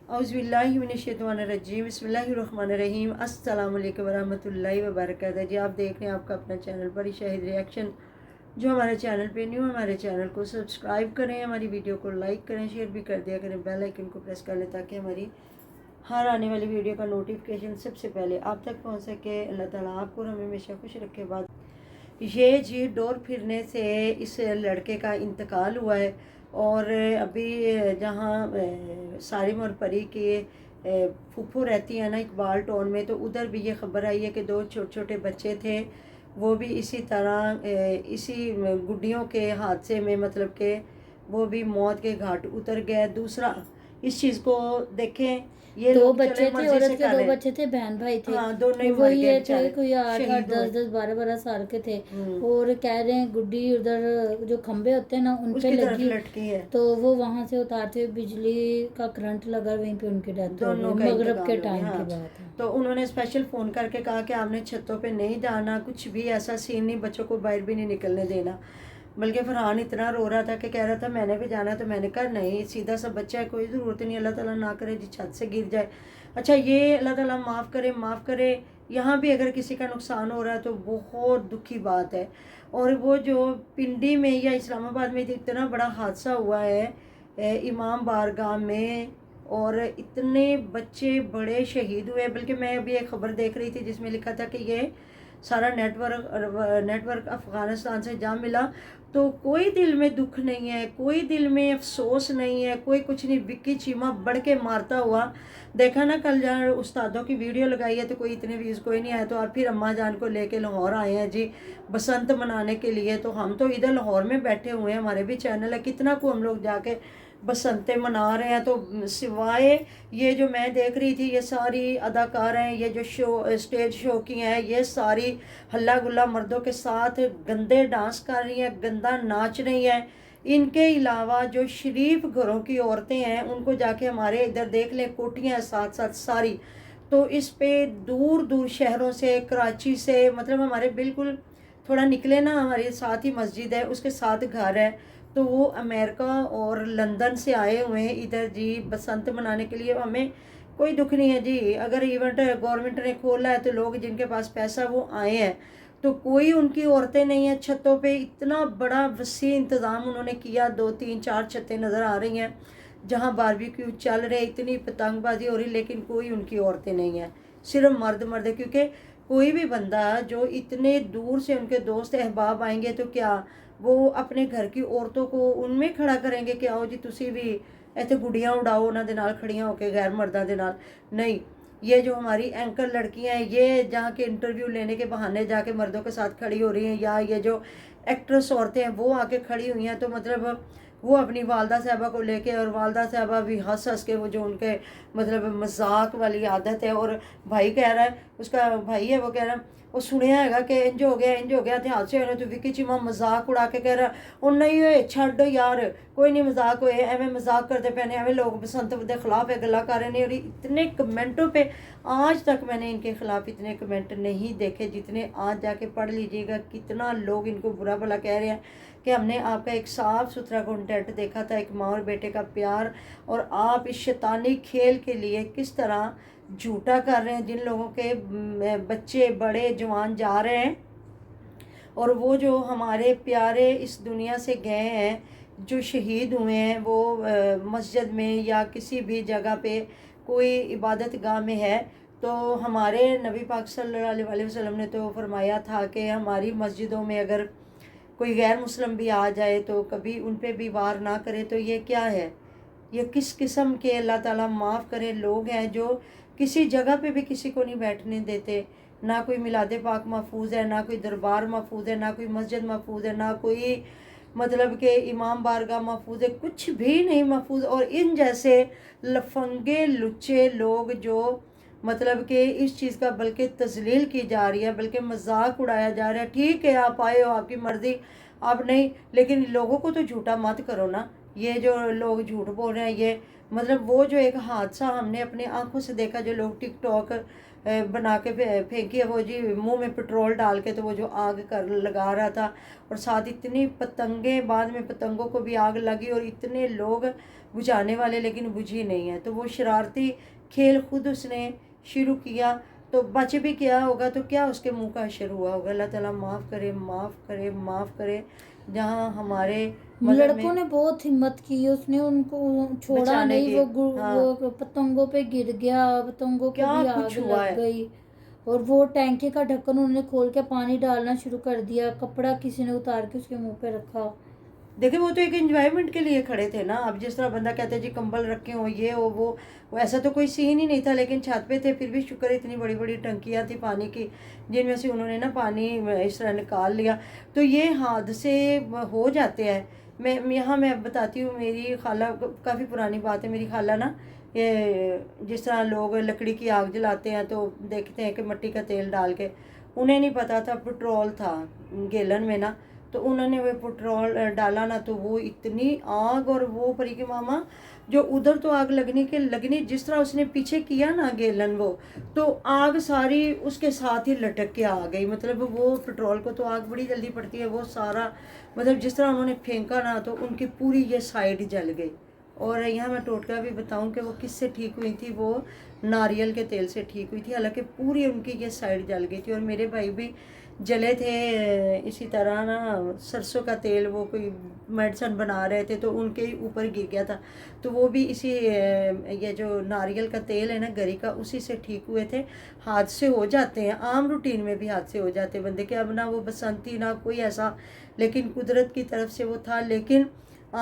औज़ुबिल्लाहिमिनश्शैतानिर्रजीम बिस्मिल्लाहिर्रहमानिर्रहीम अस्सलाम वालेकुम वरहमतुल्लाहि वबरकातुहू। जी आप देख रहे हैं आपका अपना चैनल परी शाहिद रिएक्शन। जो हमारे चैनल पे न्यू, हमारे चैनल को सब्सक्राइब करें, हमारी वीडियो को लाइक करें, शेयर भी कर दिया करें, बेल आइकन को प्रेस कर लें ताकि हमारी हर आने वाली वीडियो का नोटिफिकेशन सबसे पहले आप तक पहुँच सके। अल्लाह ताला आपको और हमें हमेशा खुश रखे। बाद ये जी डोर फिरने से इस लड़के का इंतकाल हुआ है और अभी जहाँ सारिम और परी के फूफू रहती है ना इकबाल टाउन में, तो उधर भी ये खबर आई है कि दो छोटे छोटे बच्चे थे, वो भी इसी तरह इसी गुड्डियों के हादसे में मतलब कि वो भी मौत के घाट उतर गए। दूसरा इस चीज़ को देखें, ये दो लोग बच्चे चले थे, मर्जी औरत से के कर दो रहे हैं। बच्चे थे, बहन भाई थे। हाँ, दोनों ही वो मर ये गए थे बेचारे, कोई 8 शहीद हुए। 10 12 साल के थे। और कह रहे हैं गुड्डी उधर जो खंबे होते हैं ना उन पे उसकी तरफ लगी, लटकी है, तो वो वहां से उतारते हुए बिजली का करंट लगा, वहीं पे उनकी डेथ हो दोनों गई। का मगरब के इंतकाल हो गया। टाइम की हाँ, बात है। तो उन्होंने स्पेशल फ़ोन करके कहा कि आपने छतों पे नहीं जाना, कुछ भी ऐसा सीन नहीं, बच्चों को बाहर भी नहीं निकलने देना। बल्कि फरहान इतना रो रहा था कि कह रहा था मैंने भी जाना, तो मैंने कहा नहीं, सीधा सा बच्चा है, कोई ज़रूरत नहीं, अल्लाह ताला ना करे जी छत से गिर जाए। अच्छा, ये अल्लाह ताला माफ़ करे, माफ़ करे। यहाँ भी अगर किसी का नुकसान हो रहा है तो बहुत दुखी बात है। और वो जो पिंडी में या इस्लामाबाद में इतना बड़ा हादसा हुआ है इमाम बारगाह में, और इतने बच्चे बड़े शहीद हुए। बल्कि मैं अभी एक ख़बर देख रही थी जिसमें लिखा था कि ये सारा नेटवर्क अफ़गानिस्तान से जा मिला। तो कोई दिल में दुख नहीं है, कोई दिल में अफसोस नहीं है, कोई कुछ नहीं। विक्की चीमा बढ़ के मारता हुआ देखा ना कल, जहाँ उस्तादों की वीडियो लगाई है तो कोई इतने व्यूज़ कोई नहीं आया, तो और फिर अम्मा जान को लेके लाहौर आए हैं जी बसंत मनाने के लिए। तो हम तो इधर लाहौर में बैठे हुए हैं, हमारे भी चैनल है, कितना को हम लोग जाके बसंतें मना रहे हैं। तो सिवाय ये जो मैं देख रही थी, ये सारी अदाकार हैं, ये जो शो स्टेज शो की हैं, ये सारी हल्ला गुल्ला मर्दों के साथ गंदे डांस कर रही हैं, गंदा नाच रही हैं। इनके अलावा जो शरीफ घरों की औरतें हैं उनको जाके हमारे इधर देख लें, कोठियाँ साथ साथ सारी। तो इस पे दूर दूर शहरों से, कराची से, मतलब हमारे बिल्कुल थोड़ा निकले ना, हमारे साथ ही मस्जिद है, उसके साथ घर है। तो वो अमेरिका और लंदन से आए हुए हैं इधर जी बसंत मनाने के लिए। हमें कोई दुख नहीं है जी, अगर इवेंट गवर्नमेंट ने खोला है तो लोग जिनके पास पैसा वो आए हैं। तो कोई उनकी औरतें नहीं हैं छतों पे। इतना बड़ा वसी इंतज़ाम उन्होंने किया, 2 3 4 छतें नज़र आ रही हैं जहाँ बारबेक्यू चल रहे, इतनी पतंगबाजी हो रही, लेकिन कोई उनकी औरतें नहीं हैं, सिर्फ मर्द मर्द है। क्योंकि कोई भी बंदा जो इतने दूर से उनके दोस्त अहबाब आएंगे तो क्या वो अपने घर की औरतों को उनमें खड़ा करेंगे कि आओ जी तुसी भी ਇੱਥੇ गुड़ियाँ उड़ाओ उन्होंने दे नाल खड़ियाँ होके गैर मर्दा दे नाल। नहीं, ये जो हमारी एंकर लड़कियां हैं, ये जहाँ के इंटरव्यू लेने के बहाने जाके मर्दों के साथ खड़ी हो रही हैं, या ये जो एक्ट्रेस औरतें हैं वो आके खड़ी हुई हैं, तो मतलब वो अपनी वालदा साहबा को लेके, और वालदा साहबा भी हंस हंस के, वो जो उनके मतलब मजाक वाली आदत है। और भाई कह रहा है, उसका भाई है, वो कह रहा है वो सुनिया है कि इंज हो गया इंज हो गया, ध्यान से होने। तो विक्की चीमा मजाक उड़ा के कह रहा और नहीं होए छड्ड यार, कोई नहीं मजाक होए, एवं मजाक करते पे एवं लोग बसंत के खिलाफ है गल्ला कर रहे हैं। और इतने कमेंटों पे आज तक मैंने इनके खिलाफ इतने कमेंट नहीं देखे जितने आज जाके पढ़ लीजिएगा। कितना लोग इनको बुरा भला कह रहे हैं कि हमने आपका एक साफ़ सुथरा कंटेंट देखा था, एक माँ और बेटे का प्यार, और आप इस शैतानी खेल के लिए किस तरह झूठा कर रहे हैं। जिन लोगों के बच्चे बड़े जवान जा रहे हैं, और वो जो हमारे प्यारे इस दुनिया से गए हैं, जो शहीद हुए हैं, वो मस्जिद में या किसी भी जगह पे कोई इबादत गाह में है, तो हमारे नबी पाक सल्लल्लाहु अलैहि वसल्लम ने तो फरमाया था कि हमारी मस्जिदों में अगर कोई गैर मुस्लिम भी आ जाए तो कभी उन पे भी वार ना करे। तो ये क्या है, ये किस किस्म के अल्लाह ताला माफ़ करे लोग हैं जो किसी जगह पे भी किसी को नहीं बैठने देते। ना कोई मिलाद पाक महफूज है, ना कोई दरबार महफूज है, ना कोई मस्जिद महफूज है, ना कोई मतलब कि इमाम बारगाह महफूज है, कुछ भी नहीं महफूज। और इन जैसे लफंगे लुच्चे लोग जो मतलब कि इस चीज़ का बल्कि तजलील की जा रही है, बल्कि मजाक उड़ाया जा रहा है। ठीक है, आप आए हो, आपकी मर्ज़ी, आप नहीं, लेकिन लोगों को तो झूठा मत करो ना। ये जो लोग झूठ बोल रहे हैं, ये मतलब وہ جو ایک حادثہ ہم نے اپنے آنکھوں سے دیکھا، جو لوگ ٹک ٹاک بنا کے پھینکی ہے وہ جی منہ میں پٹرول ڈال کے، تو وہ جو آگ لگا رہا تھا، اور ساتھ اتنی پتنگیں، بعد میں پتنگوں کو بھی آگ لگی اور اتنے لوگ بجھانے والے لیکن بجھی نہیں ہے. تو وہ شرارتی کھیل خود اس نے شروع کیا، تو بچ بھی کیا ہوگا تو کیا اس کے منہ کا حشر ہوا ہوگا. اللہ تعالیٰ معاف کرے، معاف کرے، معاف کرے. جہاں ہمارے مذہب لڑکوں میں نے بہت ہمت کی، اس نے ان کو چھوڑا بچانے نہیں، کی، ہاں وہ پتنگوں پہ گر گیا، پتنگوں کو کیا بھی کچھ آگ ہوا لگ ہے. گئی. اور وہ ٹینکی کا ڈھکن انہوں نے کھول کے پانی ڈالنا شروع کر دیا، کپڑا کسی نے اتار کے اس کے منہ پہ رکھا. دیکھیں وہ تو ایک انجوائمنٹ کے لیے کھڑے تھے نا. اب جس طرح بندہ کہتے ہیں جی کمبل رکھے ہوں، یہ ہو وہ ایسا تو کوئی سین ہی نہیں تھا، لیکن چھت پہ تھے. پھر بھی شکر اتنی بڑی بڑی ٹنکیاں تھی پانی کی، جن میں سے انہوں نے نا پانی اس طرح نکال لیا. تو یہ حادثے ہو جاتے ہیں. میں بتاتی ہوں، میری خالہ، کافی پرانی بات ہے، میری خالہ نا یہ جس طرح لوگ لکڑی کی آگ جلاتے ہیں تو دیکھتے ہیں کہ مٹی کا تیل ڈال کے، انہیں نہیں پتا تھا پٹرول تھا گیلن میں نا. تو انہوں نے وہ پٹرول ڈالا نا، تو وہ اتنی آگ، اور وہ پری کے ماما جو ادھر تو آگ لگنی جس طرح اس نے پیچھے کیا نا گیلن، وہ تو آگ ساری اس کے ساتھ ہی لٹک کے آ گئی. مطلب وہ پٹرول کو تو آگ بڑی جلدی پڑتی ہے، وہ سارا مطلب جس طرح انہوں نے پھینکا نا تو ان کی پوری یہ سائڈ جل گئی. اور یہاں میں ٹوٹکا بھی بتاؤں کہ وہ کس سے ٹھیک ہوئی تھی، وہ ناریل کے تیل سے ٹھیک ہوئی تھی، حالانکہ پوری ان کی یہ سائڈ جل گئی تھی. اور میرے بھائی بھی جلے تھے اسی طرح نا، سرسوں کا تیل وہ کوئی میڈیسن بنا رہے تھے تو ان کے اوپر گر گیا تھا. تو وہ بھی اسی یہ جو ناریل کا تیل ہے نا گری کا، اسی سے ٹھیک ہوئے تھے. حادثے ہو جاتے ہیں، عام روٹین میں بھی حادثے ہو جاتے ہیں بندے کے. اب نہ وہ بسنتی نہ کوئی ایسا، لیکن قدرت کی طرف سے وہ تھا. لیکن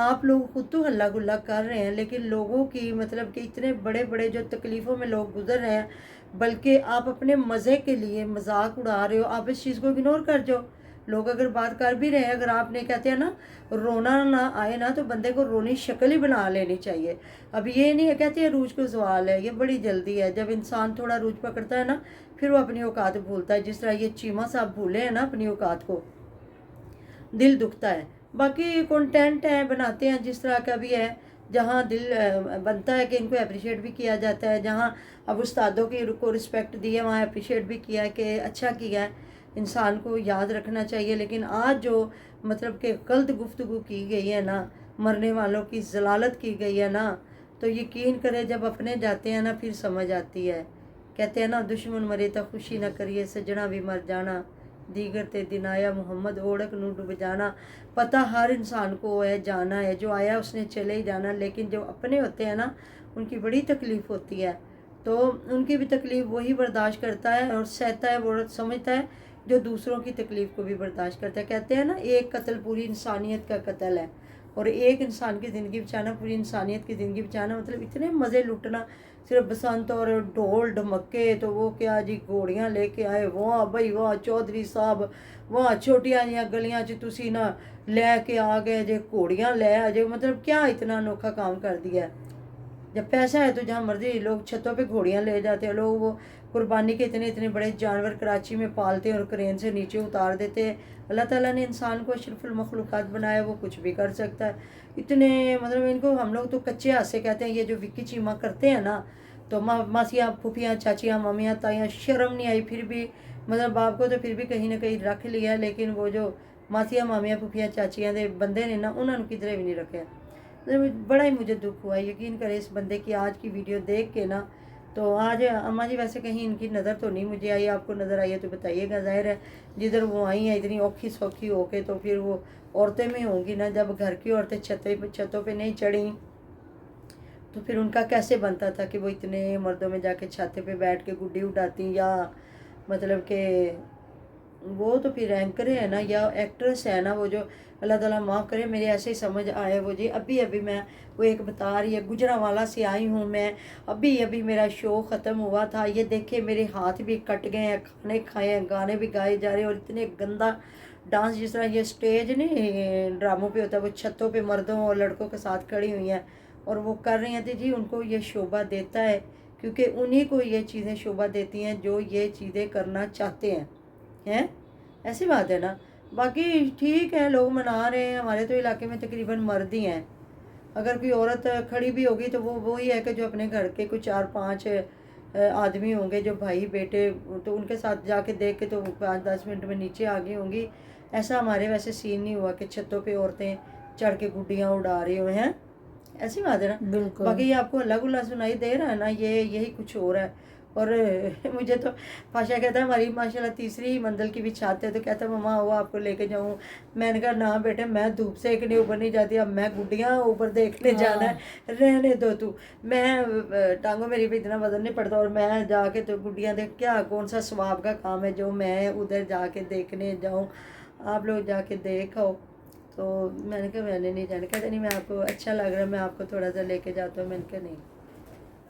آپ لوگ خود تو ہلا گلا کر رہے ہیں، لیکن لوگوں کی مطلب کہ اتنے بڑے بڑے جو تکلیفوں میں لوگ گزر رہے ہیں، بلکہ آپ اپنے مزے کے لیے مذاق اڑا رہے ہو. آپ اس چیز کو اگنور کر جاؤ. لوگ اگر بات کر بھی رہے ہیں، اگر آپ نے کہتے ہیں نا رونا نہ آئے نا، تو بندے کو رونی شکل ہی بنا لینی چاہیے. اب یہ نہیں ہے کہتے ہیں عروج کو زوال ہے، یہ بڑی جلدی ہے. جب انسان تھوڑا عروج پکڑتا ہے نا، پھر وہ اپنی اوقات بھولتا ہے. جس طرح یہ چیمہ صاحب بھولے ہیں نا اپنی اوقات کو، دل دکھتا ہے. باقی کنٹینٹ ہے، بناتے ہیں جس طرح کا بھی ہے. جہاں دل بنتا ہے کہ ان کو اپریشیٹ بھی کیا جاتا ہے، جہاں اب استادوں کی کو رسپیکٹ دی ہے وہاں اپریشیٹ بھی کیا ہے کہ اچھا کیا ہے، انسان کو یاد رکھنا چاہیے. لیکن آج جو مطلب کہ غلط گفتگو کی گئی ہے نا، مرنے والوں کی ضلالت کی گئی ہے نا، تو یقین کرے جب اپنے جاتے ہیں نا پھر سمجھ آتی ہے. کہتے ہیں نا دشمن مرے تا خوشی نہ کریے، سجنا بھی مر جانا، دیگر تے دن آیا محمد اوڑک نو ڈب جانا. پتہ ہر انسان کو ہے، جانا ہے، جو آیا اس نے چلے ہی جانا. لیکن جو اپنے ہوتے ہیں نا ان کی بڑی تکلیف ہوتی ہے، تو ان کی بھی تکلیف وہی برداشت کرتا ہے اور سہتا ہے، وہ سمجھتا ہے جو دوسروں کی تکلیف کو بھی برداشت کرتا ہے. کہتے ہیں نا ایک قتل پوری انسانیت کا قتل ہے، اور ایک انسان کی زندگی بچانا پوری انسانیت کی زندگی بچانا. مطلب اتنے مزے لٹنا، صرف بسنت اور ڈھول ڈھمکے، تو وہ کیا جی گھوڑیاں لے کے آئے، واہ بھائی واہ چودھری صاحب، وہاں چھوٹیاں جیاں گلیاں تسی نا لے کے آ گئے جے گھوڑیاں لے آ جے. مطلب کیا اتنا انوکھا کام کر دیا ہے. جب پیسہ ہے تو جہاں مرضی لوگ چھتوں پہ گھوڑیاں لے جاتے ہیں. لوگ وہ قربانی کے اتنے بڑے جانور کراچی میں پالتے ہیں اور کرین سے نیچے اتار دیتے ہیں. اللہ تعالیٰ نے انسان کو اشرف المخلوقات بنایا، وہ کچھ بھی کر سکتا ہے. اتنے مطلب ان کو ہم لوگ تو کچے ہاتھ سے کہتے ہیں. یہ جو وکی چیمہ کرتے ہیں نا، تو ماسیاں پھوپھیاں چاچیاں مامیاں تائیاں، شرم نہیں آئی پھر بھی، مطلب باپ کو تو پھر بھی کہیں نہ کہیں رکھ لیا، لیکن وہ جو ماسیاں مامیاں پھوپھیاں چاچیاں دے بندے نے نا، انہوں نے کدھرے بھی نہیں رکھے. بڑا ہی مجھے دکھ ہوا. یقین کرے اس بندے کی آج کی ویڈیو دیکھ کے نا، تو آج اماں جی ویسے کہیں ان کی نظر تو نہیں مجھے آئی. آپ کو نظر آئی ہے تو بتائیے گا. ظاہر ہے جدھر وہ آئی ہیں اتنی اوکھی سوکھی ہو کے، تو پھر وہ عورتیں میں ہوں گی نا. جب گھر کی عورتیں چھتوں پہ نہیں چڑھیں تو پھر ان کا کیسے بنتا تھا کہ وہ اتنے مردوں میں جا کے چھاتے پہ بیٹھ کے گڈی اڑاتی. یا مطلب کہ وہ تو پھر اینکر ہے نا، یا ایکٹریس ہے نا وہ جو. اللہ تعالیٰ معاف کرے، میرے ایسے ہی سمجھ آئے وہ جی. ابھی میں وہ ایک بتا رہی ہے، گجرانوالہ سے آئی ہوں میں، ابھی میرا شو ختم ہوا تھا، یہ دیکھے میرے ہاتھ بھی کٹ گئے ہیں، کھانے کھائے ہیں، گانے بھی گائے جا رہے ہیں، اور اتنے گندا ڈانس. جس طرح یہ سٹیج نہیں ڈراموں پہ ہوتا ہے، وہ چھتوں پہ مردوں اور لڑکوں کے ساتھ کھڑی ہوئی ہیں اور وہ کر رہی ہیں. تو جی ان کو یہ شوبھا دیتا ہے، کیونکہ انہی کو یہ چیزیں شوبھا دیتی ہیں جو یہ چیزیں کرنا چاہتے ہیں. ایسی بات ہے نا. باقی ٹھیک ہے، لوگ منا رہے ہیں. ہمارے تو علاقے میں تقریباً مرد ہی ہیں، अगर कोई औरत खड़ी भी होगी तो वो वही है कि जो अपने घर के कुछ 4-5 आदमी होंगे जो भाई बेटे, तो उनके साथ जाके देख के तो 5-10 मिनट में नीचे आ गई होंगी। ऐसा हमारे वैसे सीन नहीं हुआ कि छतों पे औरतें चढ़ के गुड्डियाँ उड़ा रही हुए हैं, ऐसी बात है ना। बिल्कुल। बाकी ये आपको अल्लाह गुल्ला सुनाई दे रहा है ना, ये यही कुछ हो रहा है। और मुझे तो पाशा कहता है हमारी माशाल्लाह तीसरी मंजिल की भी छत है, तो कहता है मम्मा वो आपको लेके जाऊँ। मैंने कहा ना बेटे, मैं धूप से इतनी ऊपर नहीं जाती, अब मैं गुड्डियाँ ऊपर देखने जाना है, रहने दो तू। मैं टांगों मेरी पे इतना वजन नहीं पड़ता, और मैं जाके तो गुड्डियाँ देख, क्या कौन सा सवाब का काम है जो मैं उधर जाके देखने जाऊँ, आप लोग जाके देखो। तो मैंने कहा मैंने नहीं जाना। कहते नहीं, मैं आपको अच्छा लग रहा है, मैं आपको थोड़ा सा लेके जाता हूँ। मैंने कहा नहीं,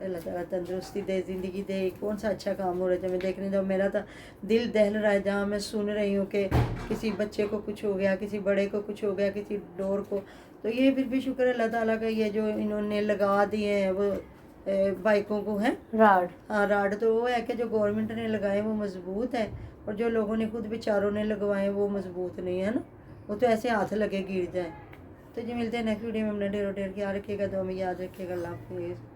अल्लाह ताला तंदुरुस्ती दे, ज़िंदगी दे, कौन सा अच्छा काम हो रहा है जब मैं देखने जाऊँ। मेरा तो दिल दहल रहा है जहाँ मैं सुन रही हूँ कि किसी बच्चे को कुछ हो गया, किसी बड़े को कुछ हो गया, किसी डोर को। तो ये फिर भी शुक्र है अल्लाह ताला का, ये जो इन्होंने लगा दिए हैं वो बाइकों को हैं राड। हाँ राड, तो वो है कि जो गवर्नमेंट ने लगाए वो मजबूत है, और जो लोगों ने खुद बेचारों ने लगवाए वो मजबूत नहीं है ना, वो तो ऐसे हाथ लगे गिर जाए। तो जी मिलते हैं नेक्स्ट वीडियो में। अपना ढेरों ढेर ख्याल रखिएगा, दुआ में याद रखिएगा। अल्लाह हाफिज़।